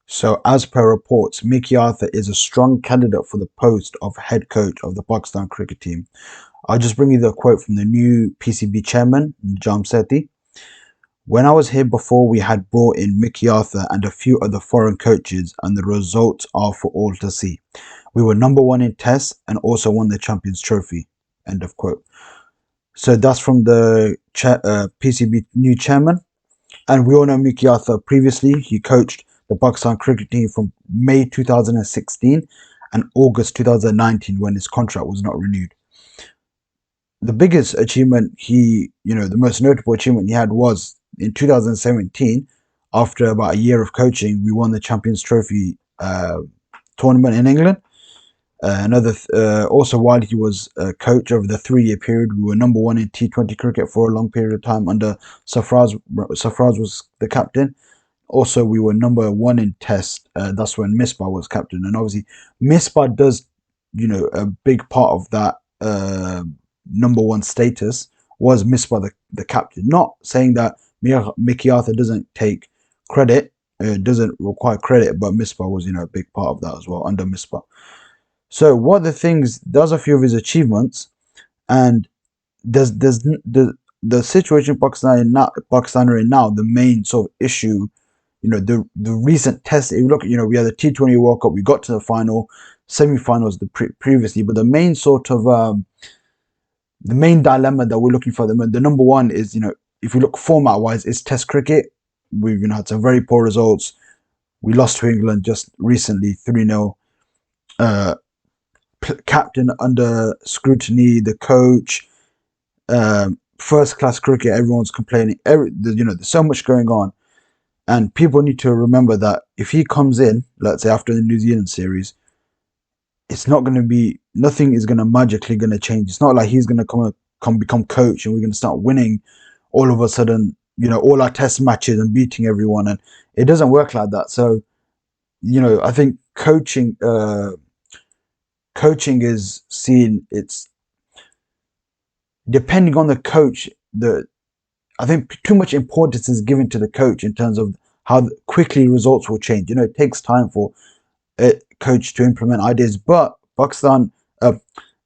So, as per reports, Mickey Arthur is a strong candidate for the post of head coach of the Pakistan cricket team. I'll just bring you the quote from the new PCB chairman, Jam Sethi. When I was here before, we had brought in Mickey Arthur and a few other foreign coaches, and the results are for all to see. We were number one in tests and also won the Champions Trophy. End of quote. So that's from the PCB new chairman. And we all know Mickey Arthur previously. He coached the Pakistan cricket team from May 2016 and August 2019 when his contract was not renewed. The biggest achievement the most notable achievement he had was in 2017. After about a year of coaching, we won the Champions Trophy tournament in England. Also, while he was a coach over the 3-year period, we were number one in T20 cricket for a long period of time under Safraz. Safraz was the captain. Also, we were number one in Test. That's when Misbah was captain, and obviously Misbah does, a big part of that number one status was Misbah the captain. Not saying that Mickey Arthur doesn't take credit, doesn't require credit, but Misbah was a big part of that as well under Misbah. So what the things, there's a few of his achievements, and there's the situation Pakistan are in now. The main sort of issue, the recent test. If you look, we had the T20 World Cup. We got to the final, semi-finals previously, but the main sort of the main dilemma that we're looking for, the number one is, if you look format wise, is Test cricket. We've had some very poor results. We lost to England just recently, 3-0. Captain under scrutiny, the coach, first class cricket, everyone's complaining. There's so much going on, and people need to remember that if he comes in, let's say after the New Zealand series, it's not going to be, nothing is going to magically going to change. It's not like he's going to become coach and we're going to start winning all of a sudden, all our test matches and beating everyone, and it doesn't work like that. So, I think coaching is seen, it's depending on the coach. I think too much importance is given to the coach in terms of how quickly results will change. It takes time for a coach to implement ideas, but Pakistan,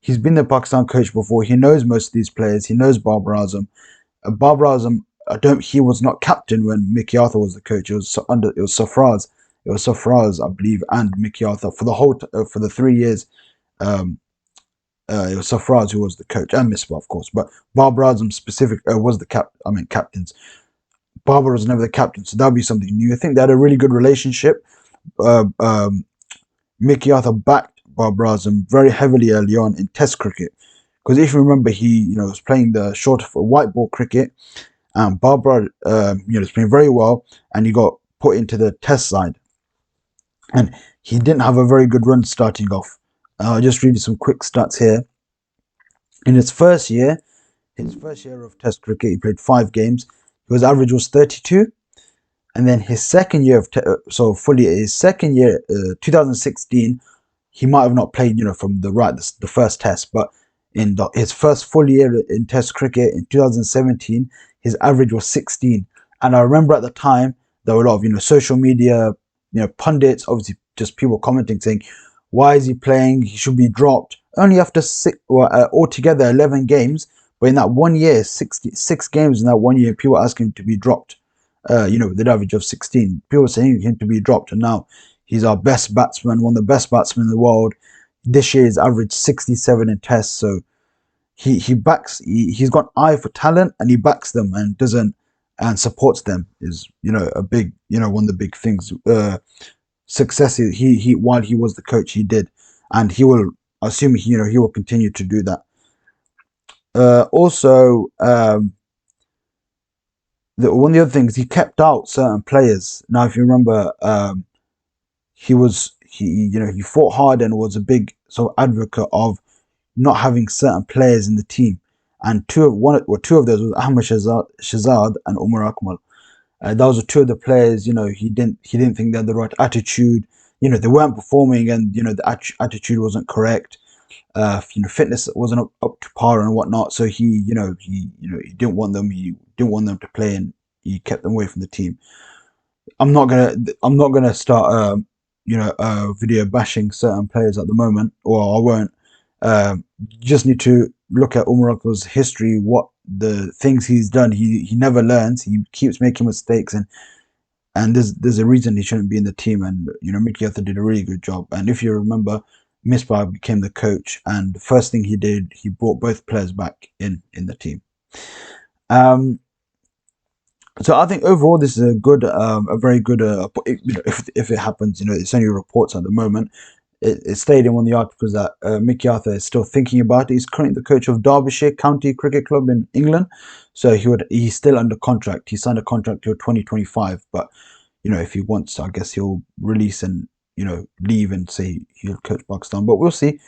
he's been the Pakistan coach before. He knows most of these players. He knows Babar Azam. Babar Azam, he was not captain when Mickey Arthur was the coach. It was Safraz. It was Safraz, I believe, and Mickey Arthur for the whole for the 3 years. It was Safraz who was the coach, and Misbah, of course. But Babar Azam was the captains. Babar was never the captain, so that'd be something new. I think they had a really good relationship. Mickey Arthur backed Babar Azam very heavily early on in Test cricket, because if you remember, he was playing the short white ball cricket, and Babar was playing very well, and he got put into the Test side, and he didn't have a very good run starting off. Just reading some quick stats here. In his first year of Test cricket, he played 5 games. His average was 32. And then his second year of 2016, he might have not played, from the first Test, but in his first full year in Test cricket in 2017, his average was 16. And I remember at the time there were a lot of social media, pundits, obviously just people commenting saying, why is he playing? He should be dropped. Only after altogether 11 games, but in that 1 year, 66 games in that 1 year, people asking him to be dropped. With an average of 16, people saying him to be dropped, and now he's our best batsman, one of the best batsmen in the world. This year, he's averaged 67 in Tests, so he's got eye for talent, and he backs them and supports them. Is a big one of the big things. Successes he while he was the coach, he did, and he will, assume he will continue to do that. Also, one of the other things, he kept out certain players. Now, if you remember, he fought hard and was a big sort of advocate of not having certain players in the team, and two of those was Ahmed Shahzad and Umar Akmal. Those were two of the players. He didn't think they had the right attitude. They weren't performing, and the attitude wasn't correct. Fitness wasn't up to par and whatnot. So he didn't want them. He didn't want them to play, and he kept them away from the team. I'm not gonna start video bashing certain players at the moment, or I won't. You just need to look at Umarako's history, what the things he's done. He never learns. He keeps making mistakes, and there's a reason he shouldn't be in the team. And Mickey Arthur did a really good job. And if you remember, Misbah became the coach, and the first thing he did, he brought both players back in the team. So I think overall this is a very good. If it happens, it's only reports at the moment. It stated in one of the articles that Mickey Arthur is still thinking about it. He's currently the coach of Derbyshire County Cricket Club in England, so he's still under contract. He signed a contract till 2025, but if he wants, I guess he'll release and leave and say he'll coach Pakistan. But we'll see.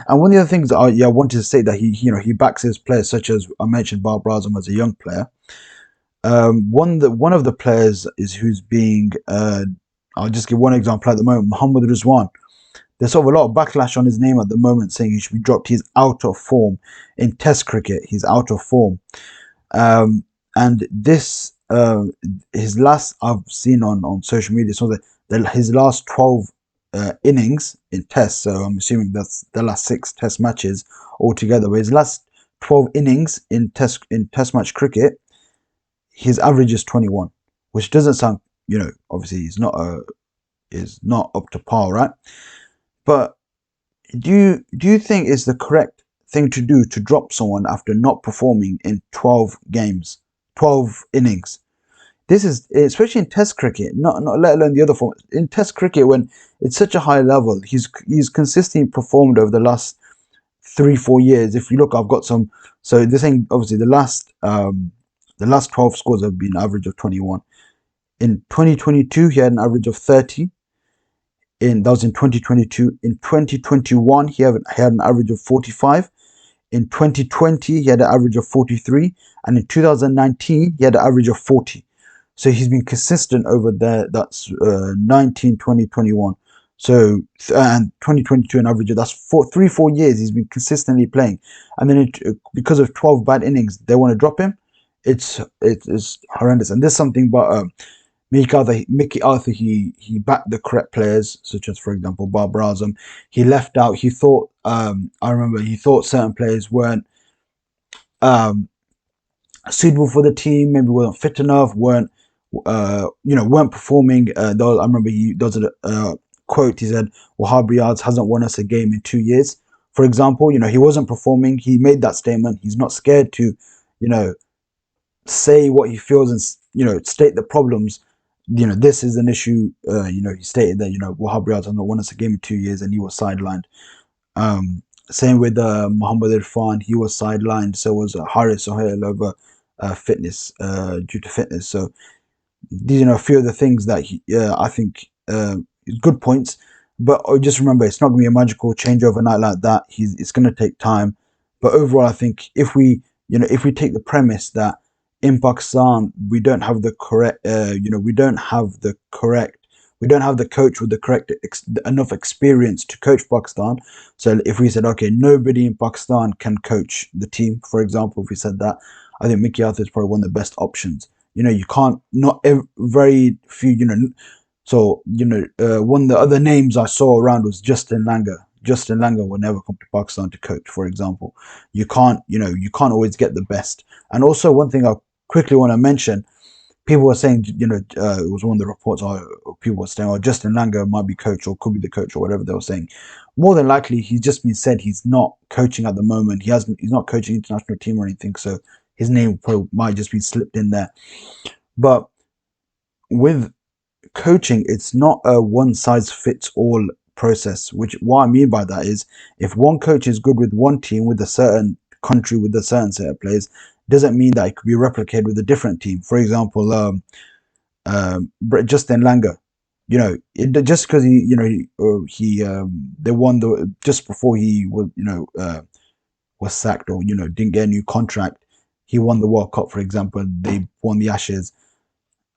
And one of the other things I wanted to say that he backs his players, such as I mentioned Babar Azam as a young player. One of the players is who's being I'll just give one example at the moment, Mohammad Rizwan. There's sort of a lot of backlash on his name at the moment, saying he should be dropped. He's out of form in Test cricket. He's out of form, and this his last I've seen on social media, so that his last 12 innings in Test. So I'm assuming that's the last 6 Test matches altogether. But his last 12 innings in Test match cricket, his average is 21, which doesn't sound, obviously is not up to par, right? But do you think it's the correct thing to do to drop someone after not performing in 12 games, 12 innings? This is especially in Test cricket, not let alone the other form. In Test cricket, when it's such a high level, he's consistently performed over the last 3-4 years. If you look, I've got some. So this thing, obviously, the last 12 scores have been an average of 21. In 2022, he had an average of 30. That was in 2022. In 2021, he had an average of 45. In 2020, he had an average of 43. And in 2019, he had an average of 40. So he's been consistent over there. That's 19, 20, 21. So, and 2022 an average of, that's 3-4 years he's been consistently playing. And then because of 12 bad innings, they want to drop him. It's horrendous. And there's something about Mickey Arthur, he backed the correct players, such as, for example, Babar Azam. He left out, he thought, I remember he thought certain players weren't suitable for the team, maybe weren't fit enough, weren't performing. I remember he does a quote, he said, Wahab Riyadh hasn't won us a game in 2 years. For example, he wasn't performing. He made that statement. He's not scared to, say what he feels and, state the problems. This is an issue. He stated that, Wahab Riyadh has not won us a game in 2 years and he was sidelined. Same with Muhammad Irfan, he was sidelined. So was Haris Sohail over fitness, due to fitness. So these are a few of the things that I think good points. But just remember, it's not going to be a magical change overnight like that. It's going to take time. But overall, I think if we take the premise that in Pakistan we don't have the correct, we don't have the coach with the correct enough experience to coach Pakistan. So if we said, okay, nobody in Pakistan can coach the team, for example, if we said that, I think Mickey Arthur is probably one of the best options. You can't, very few, so, one of the other names I saw around was Justin Langer. Justin Langer will never come to Pakistan to coach, for example. You can't always get the best. And also one thing I quickly want to mention, people were saying, it was one of the reports, people were saying, Justin Langer might be coach or could be the coach or whatever they were saying. More than likely, he's just been said he's not coaching at the moment. He's not coaching international team or anything. So his name might just be slipped in there. But with coaching, it's not a one-size-fits-all process. Which what I mean by that is, if one coach is good with one team, with a certain country, with a certain set of players, doesn't mean that it could be replicated with a different team. For example, Justin Langer, just because they won just before he was was sacked or didn't get a new contract, he won the World Cup, for example. They won the Ashes.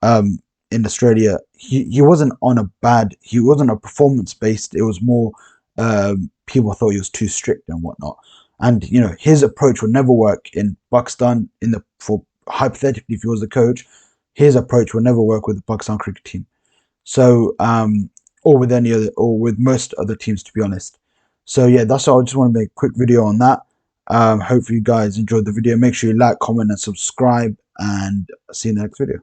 In Australia, he wasn't a performance based. It was more people thought he was too strict and whatnot. And his approach would never work in Pakistan. For hypothetically, if he was the coach, his approach will never work with the Pakistan cricket team. So, or with any other, or with most other teams, to be honest. So yeah, that's all. I just want to make a quick video on that. Hopefully you guys enjoyed the video. Make sure you like, comment, and subscribe, and see you in the next video.